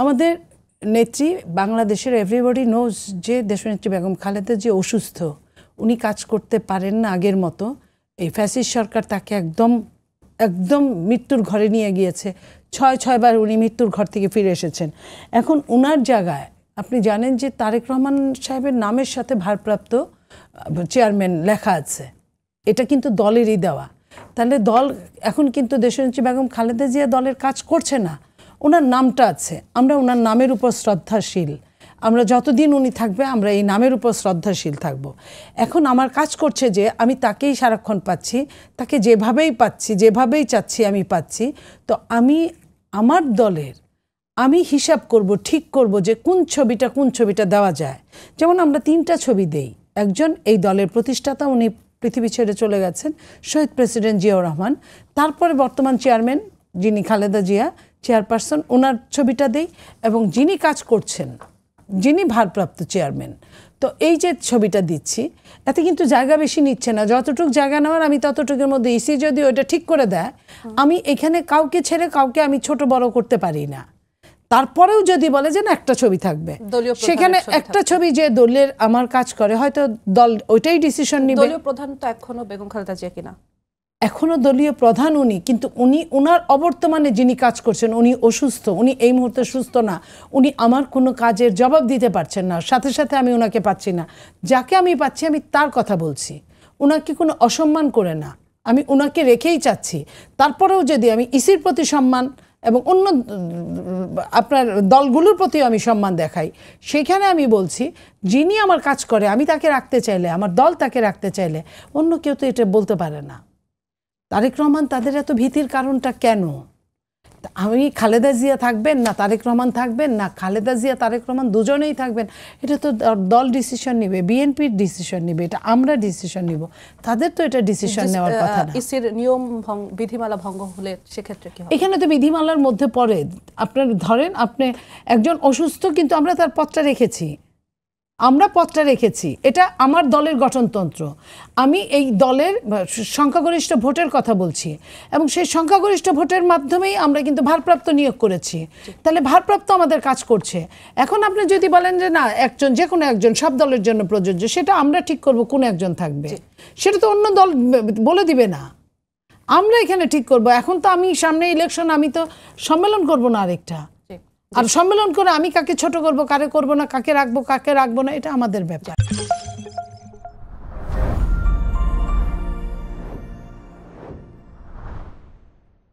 আমাদের নেত্রী বাংলাদেশের এভরিবডি নোজ যে দেশনেত্রী বেগম খালেদা যে অসুস্থ, উনি কাজ করতে পারেন না আগের মতো। এই ফ্যাসিস্ট সরকার তাকে একদম মৃত্যুর ঘরে নিয়ে গিয়েছে। ছয়বার উনি মৃত্যুর ঘর থেকে ফিরে এসেছেন। এখন উনার জায়গায় আপনি জানেন যে তারেক রহমান সাহেবের নামের সাথে ভারপ্রাপ্ত চেয়ারম্যান লেখা আছে, এটা কিন্তু দলেরই দেওয়া। তাহলে দল এখন কিন্তু দেশনেত্রী বেগম খালেদা জিয়া দলের কাজ করছে না, ওনার নামটা আছে। আমরা ওনার নামের উপর শ্রদ্ধাশীল, আমরা যতদিন উনি থাকবে আমরা এই নামের উপর শ্রদ্ধাশীল থাকব। এখন আমার কাজ করছে যে আমি তাকেই সারাক্ষণ পাচ্ছি, তাকে যেভাবেই পাচ্ছি, যেভাবেই চাচ্ছি আমি পাচ্ছি। তো আমি আমার দলের আমি হিসাব করব, ঠিক করব যে কোন ছবিটা দেওয়া যায়। যেমন আমরা 3টা ছবি দেই। একজন এই দলের প্রতিষ্ঠাতা, উনি পৃথিবী ছেড়ে চলে গেছেন, শহীদ প্রেসিডেন্ট জিয়াউর রহমান। তারপরে বর্তমান চেয়ারম্যান যিনি খালেদা জিয়া চেয়ারপারসন, ওনার ছবিটা দেই। এবং যিনি কাজ করছেন, যিনি ভারপ্রাপ্ত চেয়ারম্যান, তো এই যে ছবিটা দিচ্ছি, এতে কিন্তু জায়গা বেশি নিচ্ছে না। যতটুকু জায়গা নেওয়ার আমি ততটুকুর মধ্যে, ইসি যদি ওইটা ঠিক করে দেয়, আমি এখানে কাউকে ছেড়ে কাউকে আমি ছোট বড় করতে পারি না। তারপরেও যদি বলে যে না একটা ছবি থাকবে, সেখানে একটা ছবি যে দলের আমার কাজ করে, হয়তো দল ওইটাই ডিসিশন নিবে। দলীয় প্রধান তো এখনো বেগম খালেদা জিয়া কিনা? এখনো দলীয় প্রধান উনি, কিন্তু উনি ওনার অবর্তমানে যিনি কাজ করছেন উনি অসুস্থ, উনি এই মুহূর্তে সুস্থ না, উনি আমার কোনো কাজের জবাব দিতে পারছেন না। সাথে সাথে আমি ওনাকে পাচ্ছি না, যাকে আমি পাচ্ছি আমি তার কথা বলছি, ওনাকে কোনো অসম্মান করে না, আমি ওনাকে রেখেই চাচ্ছি। তারপরেও যদি আমি ইসির প্রতি সম্মান এবং অন্য আপনার দলগুলোর প্রতিও আমি সম্মান দেখাই, সেখানে আমি বলছি যিনি আমার কাজ করে আমি তাকে রাখতে চাইলে, আমার দল তাকে রাখতে চাইলে, অন্য কেউ তো এটা বলতে পারে না। তারেক রহমান তাদের এত ভীতির কারণটা কেন? আমি খালেদা জিয়া থাকবেন না তারেক রহমান থাকবেন, না খালেদা জিয়া তারেক রহমান দুজনেই থাকবেন, এটা তো দল ডিসিশন নিবে, বিএনপির ডিসিশন নিবে, এটা আমরা ডিসিশন নিব। তাদের তো এটা ডিসিশন নেওয়ার কথা না। ইসির নিয়ম বিধিমালা ভঙ্গ হলে সেক্ষেত্রে কি হবে? এখানে তো বিধিমালার মধ্যে পড়ে, আপনার ধরেন আপনি একজন অসুস্থ, কিন্তু আমরা তার পথটা রেখেছি, এটা আমার দলের গঠনতন্ত্র। আমি এই দলের সংখ্যাগরিষ্ঠ ভোটের কথা বলছি, এবং সেই সংখ্যাগরিষ্ঠ ভোটের মাধ্যমেই আমরা কিন্তু ভারপ্রাপ্ত নিয়োগ করেছি। তাহলে ভারপ্রাপ্ত আমাদের কাজ করছে। এখন আপনি যদি বলেন যে না একজন, যে কোনো একজন সব দলের জন্য প্রযোজ্য, সেটা আমরা ঠিক করব কোন একজন থাকবে, সেটা তো অন্য দল বলে দিবে না, আমরা এখানে ঠিক করব। এখন তো আমি সামনে ইলেকশন, আমি তো সম্মেলন করব না আরেকটা, আর সম্মেলন করে আমি কাকে ছোট করব, কারে করব না, কাকে রাখবো না, এটা আমাদের ব্যাপার।